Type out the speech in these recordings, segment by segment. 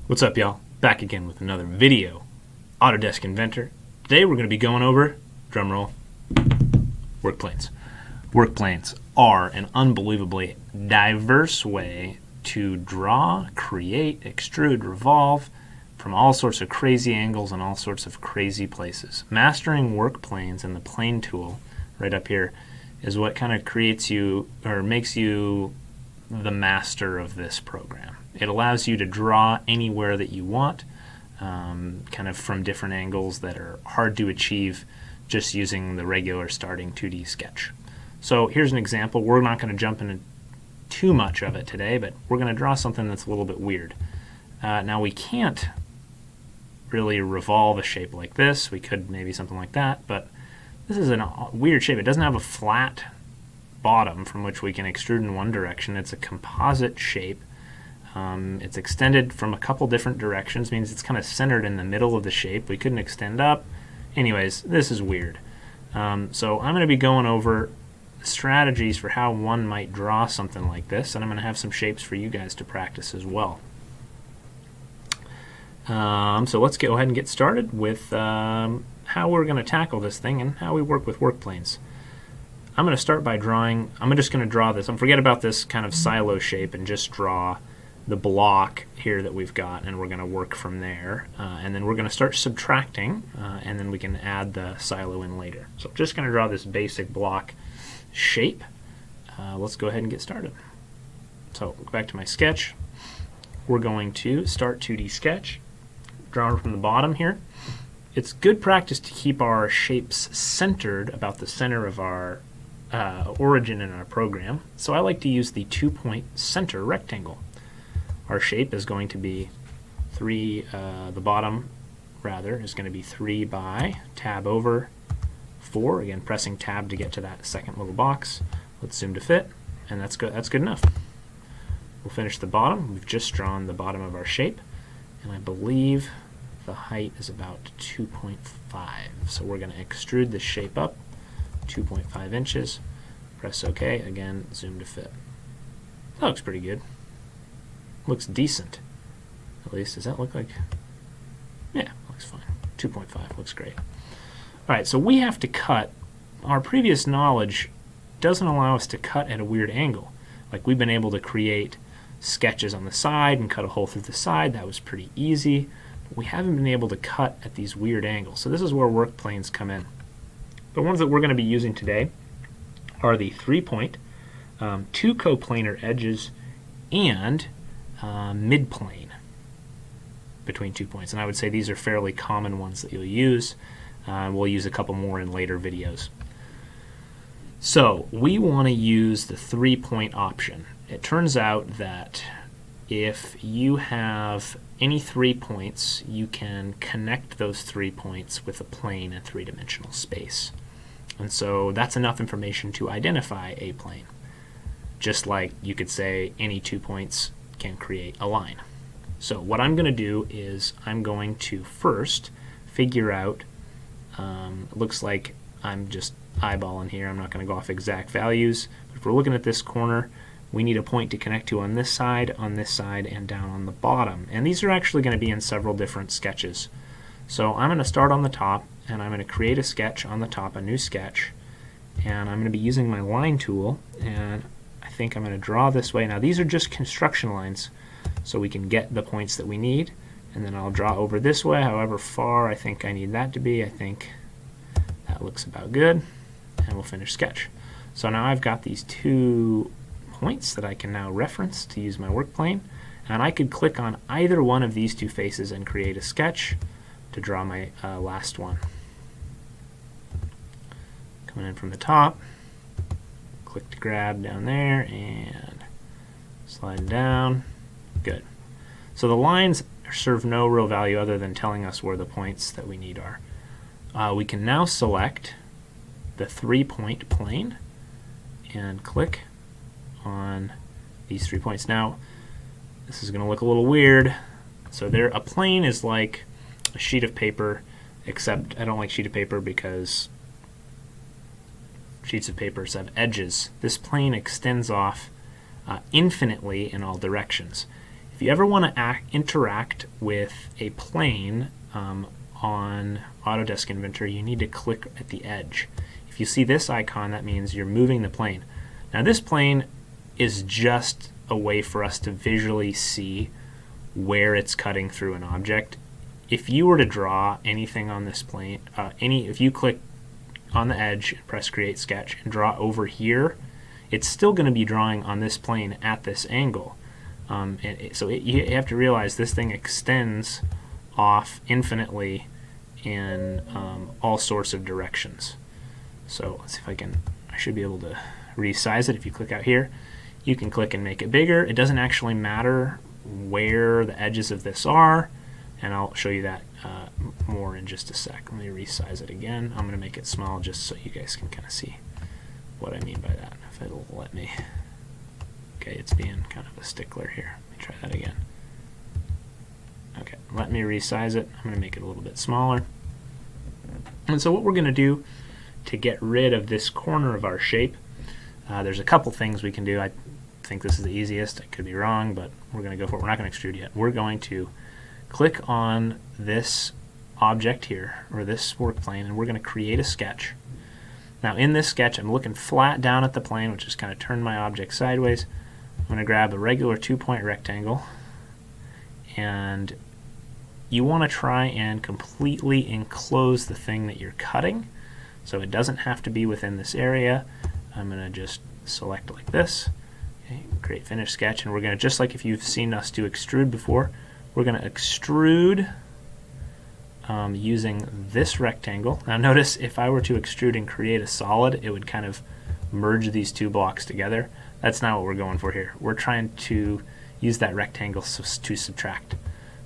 What's up, y'all? Back again with another video. Autodesk Inventor. Today we're going to be going over, drumroll, work planes. Work planes are an unbelievably diverse way to draw, create, extrude, revolve from all sorts of crazy angles and all sorts of crazy places. Mastering work planes and the plane tool right up here is what kind of creates you or makes you the master of this program. It allows you to draw anywhere that you want, kind of from different angles that are hard to achieve just using the regular starting 2D sketch. So here's an example. We're not going to jump into too much of it today, but we're going to draw something that's a little bit weird. Now we can't really revolve a shape like this. We could maybe something like that, but this is a weird shape. It doesn't have a flat bottom from which we can extrude in one direction. It's a composite shape. It's extended from a couple different directions, means it's kind of centered in the middle of the shape. We couldn't extend up. Anyways, this is weird. So I'm going to be going over strategies for how one might draw something like this, and I'm going to have some shapes for you guys to practice as well. So let's go ahead and get started with how we're going to tackle this thing and how we work with work planes. I'm going to start by drawing, I'm just going to draw this. Forget about this kind of silo shape and just draw the block here that we've got, and we're going to work from there. And then we're going to start subtracting, and then we can add the silo in later. So I'm just going to draw this basic block shape. Let's go ahead and get started. So go back to my sketch. We're going to start 2D sketch, draw from the bottom here. It's good practice to keep our shapes centered about the center of our origin in our program. So I like to use the 2-point center rectangle. Our shape is going to be the bottom rather is going to be 3 by tab over 4. Again, pressing tab to get to that second little box. Let's zoom to fit, and that's good. That's good enough. We'll finish the bottom. We've just drawn the bottom of our shape, and I believe the height is about 2.5. So we're going to extrude this shape up 2.5 inches. Press OK. Again, zoom to fit. That looks pretty good. Looks decent. At least, does that look like? Yeah, looks fine. 2.5 looks great. All right, so we have to cut. Our previous knowledge doesn't allow us to cut at a weird angle. Like, we've been able to create sketches on the side and cut a hole through the side. That was pretty easy. But we haven't been able to cut at these weird angles. So this is where work planes come in. The ones that we're going to be using today are the 3-point, 2 coplanar edges, and mid-plane between 2 points. And I would say these are fairly common ones that you'll use. We'll use a couple more in later videos. So we want to use the 3-point option. It turns out that if you have any 3 points, you can connect those 3 points with a plane in 3-dimensional space. And so that's enough information to identify a plane. Just like you could say any 2 points can create a line. So what I'm going to do is I'm going to first figure out, it looks like I'm just eyeballing here, I'm not going to go off exact values, but if we're looking at this corner, we need a point to connect to on this side, and down on the bottom. And these are actually going to be in several different sketches. So I'm going to start on the top, and I'm going to create a sketch on the top, a new sketch, and I'm going to be using my line tool, and I think I'm going to draw this way. Now these are just construction lines, so we can get the points that we need, and then I'll draw over this way, however far I think I need that to be. I think that looks about good, and we'll finish sketch. So now I've got these 2 points that I can now reference to use my work plane, and I could click on either one of these 2 faces and create a sketch to draw my last one. Coming in from the top, click to grab down there and slide down. Good. So the lines serve no real value other than telling us where the points that we need are. We can now select the 3-point plane and click on these 3 points. Now this is going to look a little weird. So there, a plane is like a sheet of paper, except I don't like sheet of paper because sheets of paper have edges. This plane extends off infinitely in all directions. If you ever want to interact with a plane on Autodesk Inventor, you need to click at the edge. If you see this icon, that means you're moving the plane. Now this plane is just a way for us to visually see where it's cutting through an object. If you were to draw anything on this plane, if you click on the edge and press Create Sketch and draw over here, it's still going to be drawing on this plane at this angle. You have to realize this thing extends off infinitely in all sorts of directions. So let's see if I should be able to resize it. If you click out here, you can click and make it bigger. It doesn't actually matter where the edges of this are, and I'll show you that more in just a sec. Let me resize it again. I'm going to make it small just so you guys can kind of see what I mean by that, if it'll let me. Okay, it's being kind of a stickler here. Let me try that again. Okay, let me resize it. I'm going to make it a little bit smaller. And so what we're going to do to get rid of this corner of our shape, there's a couple things we can do. I think this is the easiest. I could be wrong, but we're going to go for it. We're not going to extrude yet. We're going to click on this object here, or this work plane, and we're going to create a sketch. Now in this sketch, I'm looking flat down at the plane, which is kind of turn my object sideways. I'm going to grab a regular 2-point rectangle, and you want to try and completely enclose the thing that you're cutting, so it doesn't have to be within this area. I'm going to just select like this, okay, create finish sketch, and we're going to, just like if you've seen us do extrude before, we're going to extrude using this rectangle. Now notice if I were to extrude and create a solid, it would kind of merge these two blocks together. That's not what we're going for here. We're trying to use that rectangle to subtract.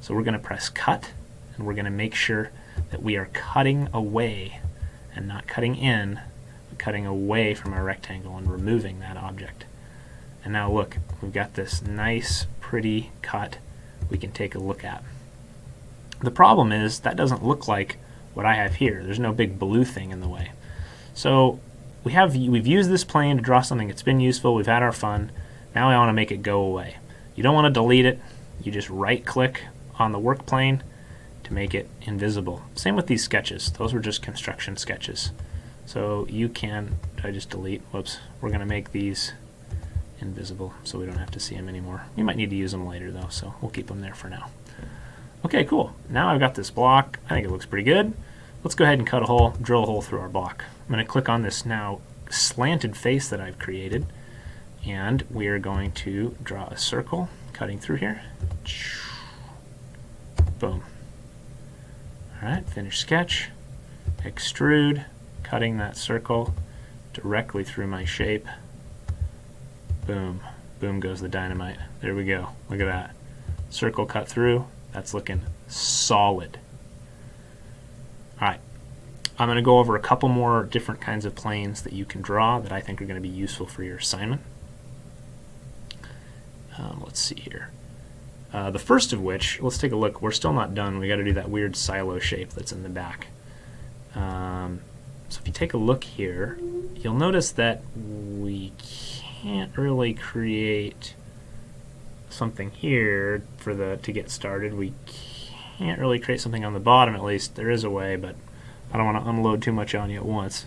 So we're going to press cut, and we're going to make sure that we are cutting away and not cutting in, but cutting away from our rectangle and removing that object. And now look, we've got this nice pretty cut we can take a look at. The problem is that doesn't look like what I have here. There's no big blue thing in the way. So we've used this plane to draw something that's been useful. We've had our fun. Now I want to make it go away. You don't want to delete it. You just right click on the work plane to make it invisible. Same with these sketches. Those were just construction sketches. So you can, I just delete, whoops, we're going to make these invisible so we don't have to see them anymore. We might need to use them later though, so we'll keep them there for now. Okay, cool. Now I've got this block. I think it looks pretty good. Let's go ahead and cut a hole, drill a hole through our block. I'm going to click on this now slanted face that I've created, and we are going to draw a circle cutting through here. Boom. Alright, finish sketch, extrude, cutting that circle directly through my shape. Boom. Boom goes the dynamite. There we go. Look at that. Circle cut through. That's looking solid. Alright, I'm going to go over a couple more different kinds of planes that you can draw that I think are going to be useful for your assignment. Let's see here. The first of which, let's take a look. We're still not done. We got to do that weird silo shape that's in the back. So if you take a look here, you'll notice that we can't really create something here to get started. We can't really create something on the bottom, at least. There is a way, but I don't want to unload too much on you at once.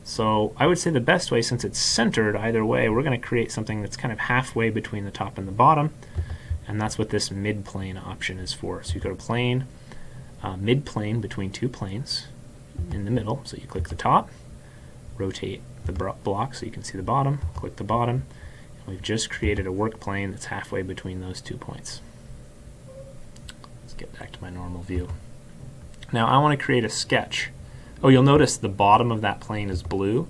So I would say the best way, since it's centered either way, we're going to create something that's kind of halfway between the top and the bottom, and that's what this mid-plane option is for. So you go to plane, mid-plane between two planes in the middle. So you click the top, rotate the block so you can see the bottom, click the bottom, and we've just created a work plane that's halfway between those 2 points. Let's get back to my normal view. Now I want to create a sketch. Oh, you'll notice the bottom of that plane is blue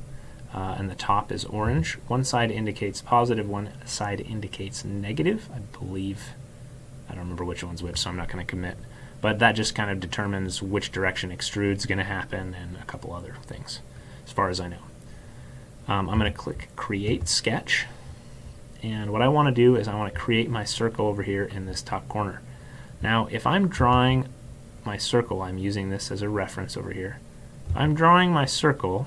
and the top is orange. One side indicates positive, one side indicates negative. I believe, I don't remember which one's which, so I'm not going to commit. But that just kind of determines which direction extrude's going to happen and a couple other things, as far as I know. I'm going to click Create Sketch, and what I want to do is I want to create my circle over here in this top corner. Now, if I'm drawing my circle, I'm using this as a reference over here. I'm drawing my circle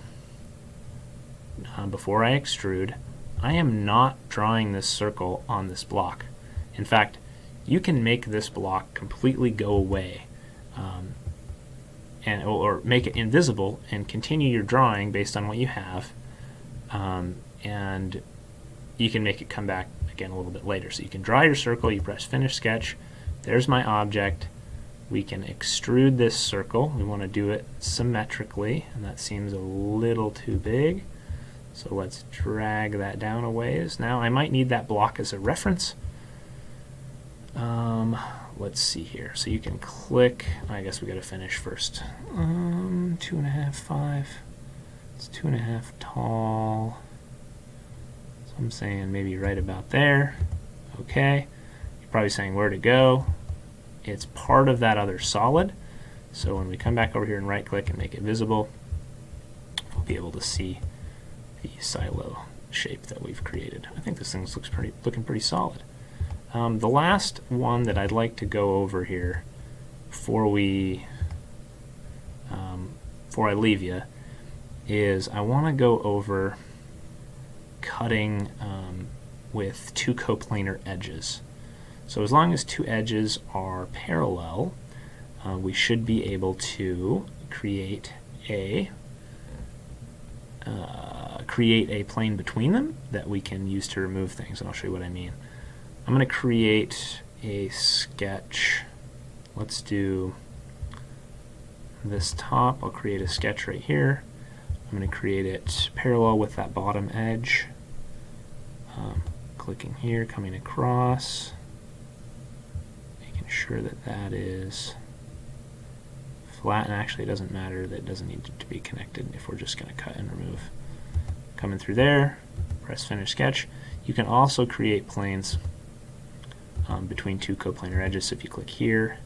before I extrude. I am not drawing this circle on this block. In fact, you can make this block completely go away, or make it invisible and continue your drawing based on what you have, and you can make it come back again a little bit later. So you can draw your circle, you press Finish Sketch, there's my object. We can extrude this circle. We want to do it symmetrically, and that seems a little too big. So let's drag that down a ways. Now I might need that block as a reference. Let's see here. So you can click, I guess we got to finish first. 2.5, 5. It's 2.5 tall. So I'm saying maybe right about there. Okay. You're probably saying where to go. It's part of that other solid. So when we come back over here and right click and make it visible, we'll be able to see the silo shape that we've created. I think this thing looking pretty solid. The last one that I'd like to go over here before I leave you is I want to go over cutting with two coplanar edges. So as long as two edges are parallel, we should be able to create a plane between them that we can use to remove things, and I'll show you what I mean. I'm going to create a sketch. Let's do this top. I'll create a sketch right here. I'm going to create it parallel with that bottom edge. Clicking here, coming across, making sure that that is flat, and actually it doesn't matter, that doesn't need to be connected if we're just going to cut and remove. Coming through there, press Finish Sketch. You can also create planes between two coplanar edges. So if you click here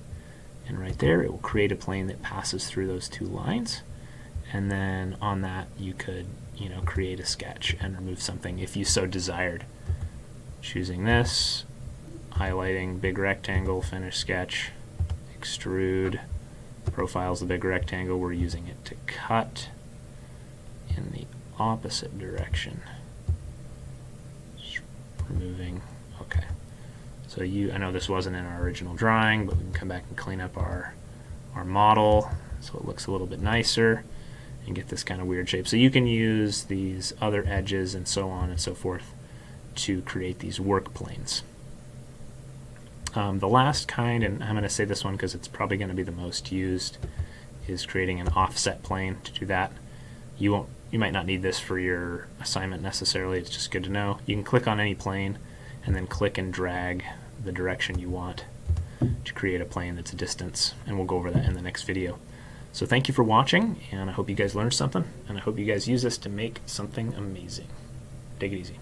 and right there, it will create a plane that passes through those two lines, and then on that you could create a sketch and remove something if you so desired. Choosing this, highlighting big rectangle, Finish Sketch, extrude, profiles the big rectangle. We're using it to cut in the opposite direction. Just removing. Okay. So I know this wasn't in our original drawing, but we can come back and clean up our model so it looks a little bit nicer and get this kind of weird shape. So you can use these other edges and so on and so forth to create these work planes. The last kind, and I'm going to say this one because it's probably going to be the most used, is creating an offset plane. To do that, you might not need this for your assignment necessarily. It's just good to know. You can click on any plane and then click and drag the direction you want to create a plane that's a distance, and we'll go over that in the next video. So thank you for watching, and I hope you guys learned something, and I hope you guys use this to make something amazing. Take it easy.